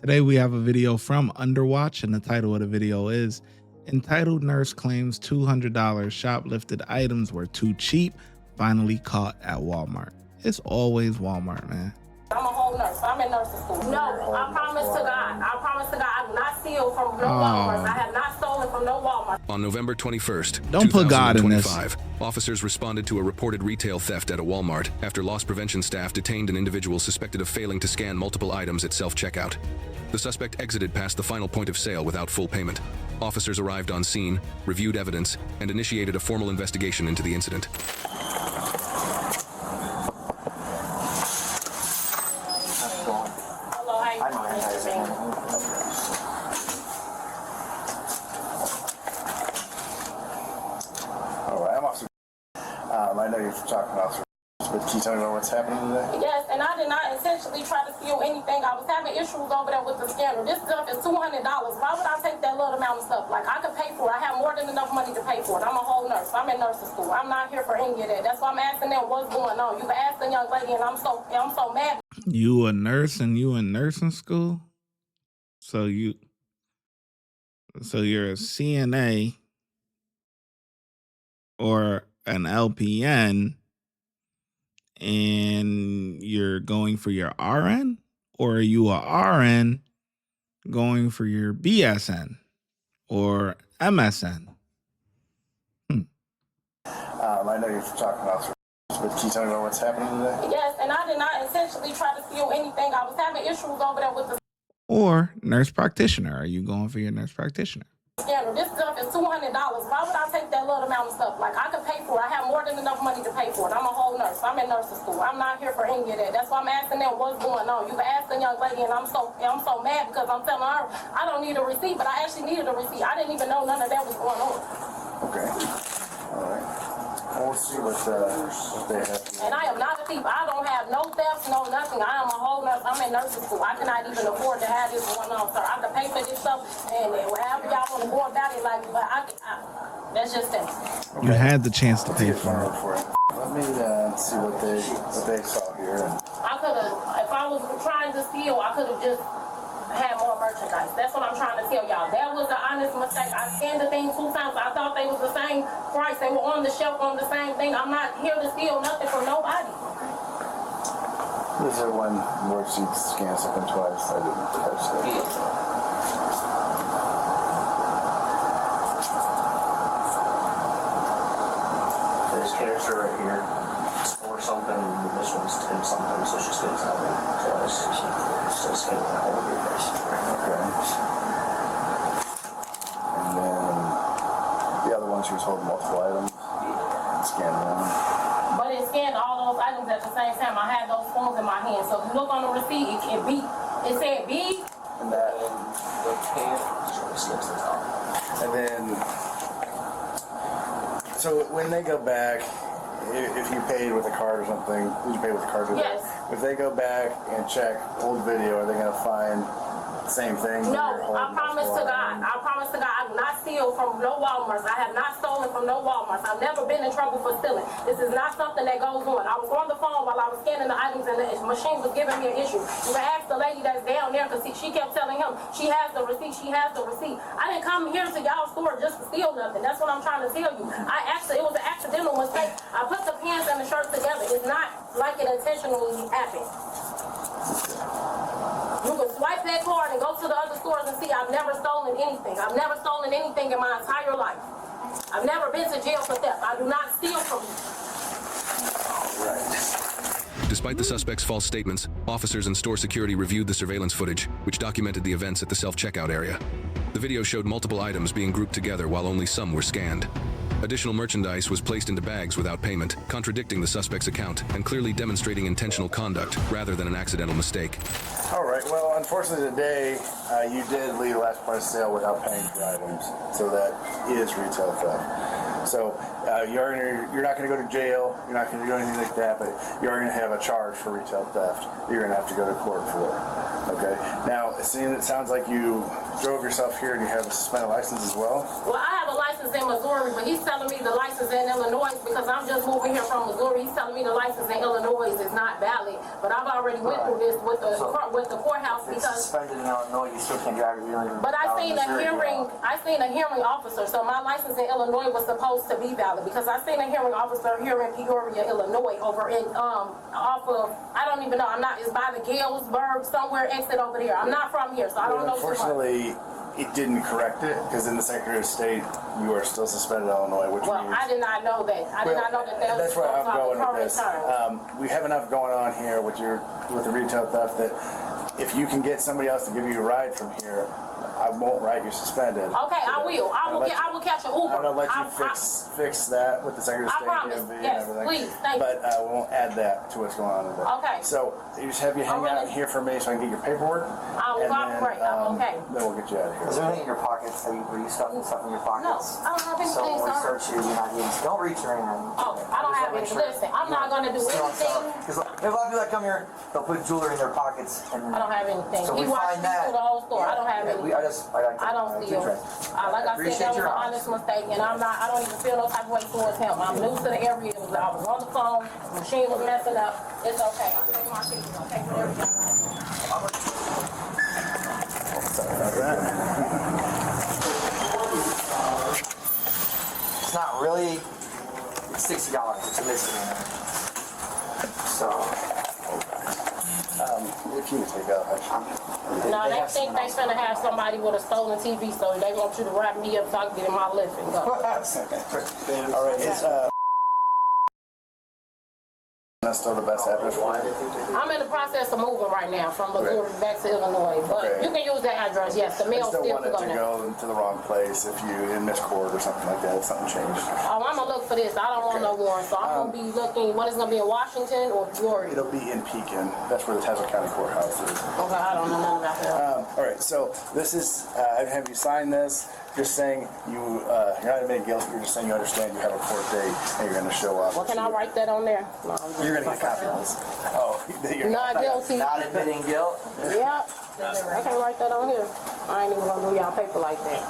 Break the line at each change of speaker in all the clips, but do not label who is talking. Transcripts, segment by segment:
Today we have a video from Underwatch, and the title of the video is entitled "Nurse Claims $200 Shoplifted Items Were Too Cheap, Finally Caught at Walmart." It's always Walmart, man.
I'm a whole nurse. I'm in nursing school. No, I promise to God. I promise to God, I do not steal from no Walmart. I have not stolen from no Walmart.
On November 21st,
Don't put God in this.
Officers responded to a reported retail theft at a Walmart after loss prevention staff detained an individual suspected of failing to scan multiple items at self-checkout. The suspect exited past the final point of sale without full payment. Officers arrived on scene, reviewed evidence, and initiated a formal investigation into the incident.
I know you're talking about, but can you tell me about what's happening today?
Yes, and I did not intentionally try to steal anything. I was having issues over there with the scanner. This stuff is $200. Why would I take that little amount of stuff? Like, I could pay for it. I have more than enough money to pay for it. I'm a whole nurse. I'm in nursing school. I'm not here for any of that. That's why I'm asking them what's going on. You can ask the young lady, and I'm so mad.
You a nurse and you in nursing school? So you're a CNA or an LPN and you're going for your RN, or are you a RN going for your BSN or MSN?
I know you're talking about, but can you tell me about what's happening today?
Yes, and I did not intentionally try to steal anything. I was having issues over there with the
Or nurse practitioner. Are you going for your nurse practitioner?
scanner. This stuff is $200. Why would I take that little amount of stuff? Like, I could pay for it. I have more than enough money to pay for it. I'm a whole nurse. I'm in nursing school. I'm not here for any of that. That's why I'm asking them what's going on. You can ask the young lady, and I'm so mad because I'm telling her I don't need a receipt, but I actually needed a receipt. I didn't even know none of that was going on.
Okay. All right. Well, we'll see what they have.
And I am not a thief. I don't have no thefts, no nothing. I am a whole nurse. I'm in nursing school. I cannot even afford to have this going on, sir. I can pay for this stuff, and however y'all want to go about it, like, but that's just it.
Okay.
You had the chance to pay for it.
Let me see what they saw here.
I could have, if I was trying to steal, I could have just had more merchandise. That's what I'm trying to tell y'all. That was an honest mistake. I scanned the thing 2 times. I thought they was the same price. They were on the shelf on the same thing. I'm not here to steal nothing from nobody.
This is one where she scanned something twice. I didn't touch that.
This character right here or something, this one's 10 something, so she stays out there. So it's still scanning that whole big face.
Okay. And then the other one, she was holding multiple items. Scanned one.
But it scanned all those items at the same time. I had those phones in my hand. So if you look on the receipt, it said B.
And that.
The can skips the top.
And then, so when they go back, if you paid with a card or something, did you pay with a card?
Yes.
If they go back and check old video, are they going to find the same thing?
No, I promise to God. I promise to God, I do not steal from no Walmarts. I have not stolen from no Walmarts. I've never been in trouble for stealing. This is not something that goes on. I was on the phone while I was scanning the items, and the machine was giving me an issue. You can ask the lady that's down there, because she kept telling him she has the receipt, she has the receipt. I didn't come here to y'all's store just to steal nothing. That's what I'm trying to tell you. It was an accidental mistake. I put the pants and the shirts together. It's not like it intentionally happened. You can swipe that card and go to the other stores and see I've never stolen anything. I've never stolen anything in my entire life. I've never been to jail for theft. I do not steal from you.
Despite the suspect's false statements, officers and store security reviewed the surveillance footage, which documented the events at the self-checkout area. The video showed multiple items being grouped together while only some were scanned. Additional merchandise was placed into bags without payment, contradicting the suspect's account and clearly demonstrating intentional conduct rather than an accidental mistake.
All right, well, unfortunately today, you did leave last price sale without paying for items, so that is retail theft. So you're not going to go to jail, you're not going to do anything like that, but you're going to have a charge for retail theft. You're going to have to go to court for. Okay. Now, it sounds like you drove yourself here and you have a suspended license as well.
Well, I have a license license in Missouri, but he's telling me the license in Illinois because I'm just moving here from Missouri. He's telling me the license in Illinois is not valid, but I've already went through this with the courthouse
It's
because.
suspended in Illinois, you still can't drive it.
But I seen a hearing officer, so my license in Illinois was supposed to be valid because I seen a hearing officer here in Peoria, Illinois, over in off of, I don't even know, it's by the Galesburg somewhere exit over there. I'm not from here, so I don't know too much.
Unfortunately, it didn't correct it because in the Secretary of State, you are still suspended in Illinois, which means.
I did not know that. I did not know that was
That's where I'm going with this.
term.
We have enough going on here with the retail theft that if you can get somebody else to give you a ride from here, I won't write you suspended.
Okay, I will. I will catch an Uber.
I'm gonna let you fix that with the Secretary of State,
promise.
DMV,
Yes,
and everything.
please. Thank you.
But we won't add that to what's going on today.
Okay.
So you just have you hang out here for me so I can get your paperwork.
I will cooperate. Okay.
Then we'll get you out of here.
Is there anything in your pockets? Were you stuffing stuff in your pockets?
No, I don't have anything,
So when we
sir.
search you, you're not getting. Don't reach your hand.
Oh, I don't have any. Listen, I'm not gonna do anything.
Because a lot of people that come here, they'll put jewelry in their pockets. And
I don't have anything.
So
He
we
watched
find
me
that.
through the whole store. I don't have anything. I don't steal. Like I said, that was an honest mistake, and I don't even feel no type of way towards him. I'm new to the area. I was on the phone. The machine was messing up. It's okay. I'll take my pictures. I'll take whatever y'all want.
Sorry about that.
It's not really. It's $60. It's a misdemeanor. So.
If you can take out, actually.
No, they think they finna have somebody with a stolen TV, so they want you to wrap me up so I can get in my lift and go.
All right, it's that's still the best address for you.
I'm in the process of moving right now from Missouri back to Illinois, but
Okay.
you can use that address. Yes, the
I
mail
just don't
still
want
can
it
go
to
now.
go to the wrong place if you in miscourt or something like that. If something changed.
Oh, I'm gonna look for this. I don't want no warrant, so I'm gonna be looking. What is gonna be in Washington or Peoria?
It'll be in Pekin. That's where the Tazewell County Courthouse is.
Okay, I don't know nothing about that.
All right, so this is, have you signed this? Just saying you're not admitting guilt, you're just saying you understand you have a court date and you're going to show up.
Well, can I write that on there? No,
You're going to get a copy of this. Oh, you're
not guilty.
Not admitting guilt.
Yep, I can write that on here. I ain't even gonna do y'all paper like that.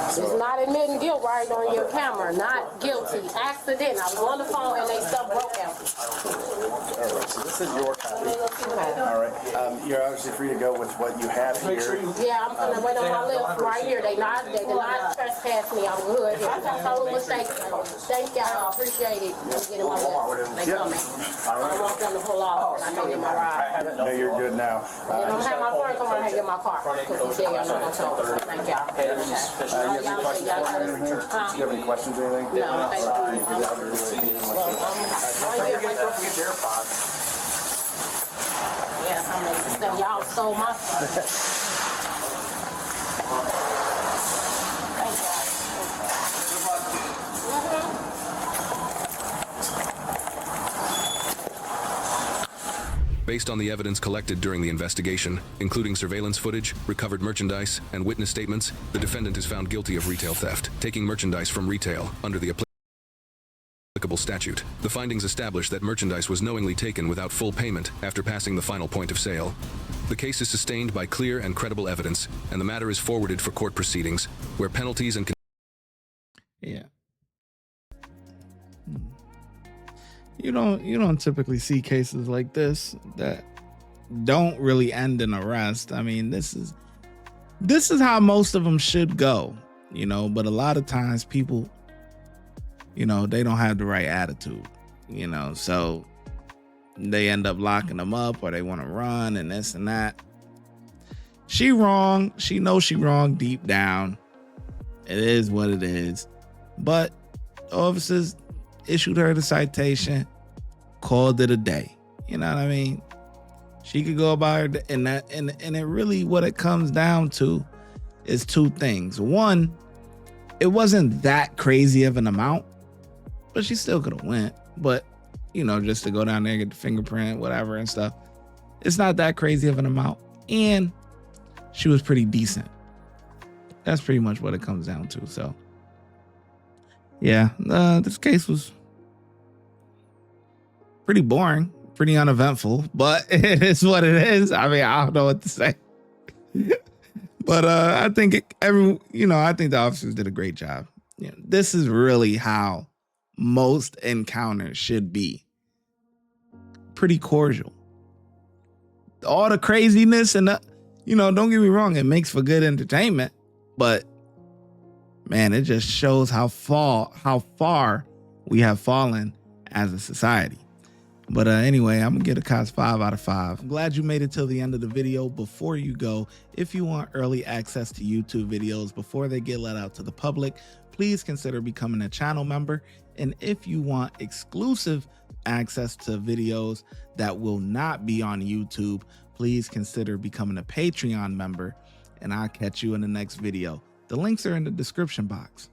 It's not admitting guilt right on your camera. Not guilty. Accident. I was on the phone and they stuff broke out.
All right, so this is your copy. All right, you're obviously free to go with what you have here.
Yeah, I'm gonna wait on my lift right here. They did not trespass me. I'm good. Total mistake. Thank y'all. I appreciate it. I'm getting my lift. They coming. I don't want them to pull off and I can get my ride.
No, you're good now.
I don't have my phone. Come on and get my car. Because he said y'all not gonna tell us. Thank y'all.
You have any questions or anything? Do you have any questions or anything?
No, thank you.
Don't forget your AirPods.
Yes, I'm gonna sell y'all stole my stuff.
Based on the evidence collected during the investigation, including surveillance footage, recovered merchandise, and witness statements, the defendant is found guilty of retail theft, taking merchandise from retail under the applicable statute. The findings establish that merchandise was knowingly taken without full payment after passing the final point of sale. The case is sustained by clear and credible evidence, and the matter is forwarded for court proceedings, where penalties and
Yeah. You don't typically see cases like this that don't really end in arrest. I mean, this is how most of them should go, but a lot of times people, they don't have the right attitude, so they end up locking them up or they want to run and this and that. She wrong. She knows she wrong deep down. It is what it is. But officers issued her the citation, called it a day. You know what I mean? She could go about her, and it really, what it comes down to is two things. One, it wasn't that crazy of an amount, but she still could have went. But, just to go down there, get the fingerprint, whatever and stuff. It's not that crazy of an amount. And she was pretty decent. That's pretty much what it comes down to. So, yeah, this case was pretty boring, pretty uneventful, but it is what it is. I mean, I don't know what to say. But I think I think the officers did a great job. This is really how most encounters should be. Pretty cordial. All the craziness and don't get me wrong, it makes for good entertainment, but man, it just shows how far we have fallen as a society. But anyway, I'm gonna give the cops 5 out of 5. I'm glad you made it till the end of the video. Before you go, if you want early access to YouTube videos before they get let out to the public, please consider becoming a channel member. And if you want exclusive access to videos that will not be on YouTube, please consider becoming a Patreon member. And I'll catch you in the next video. The links are in the description box.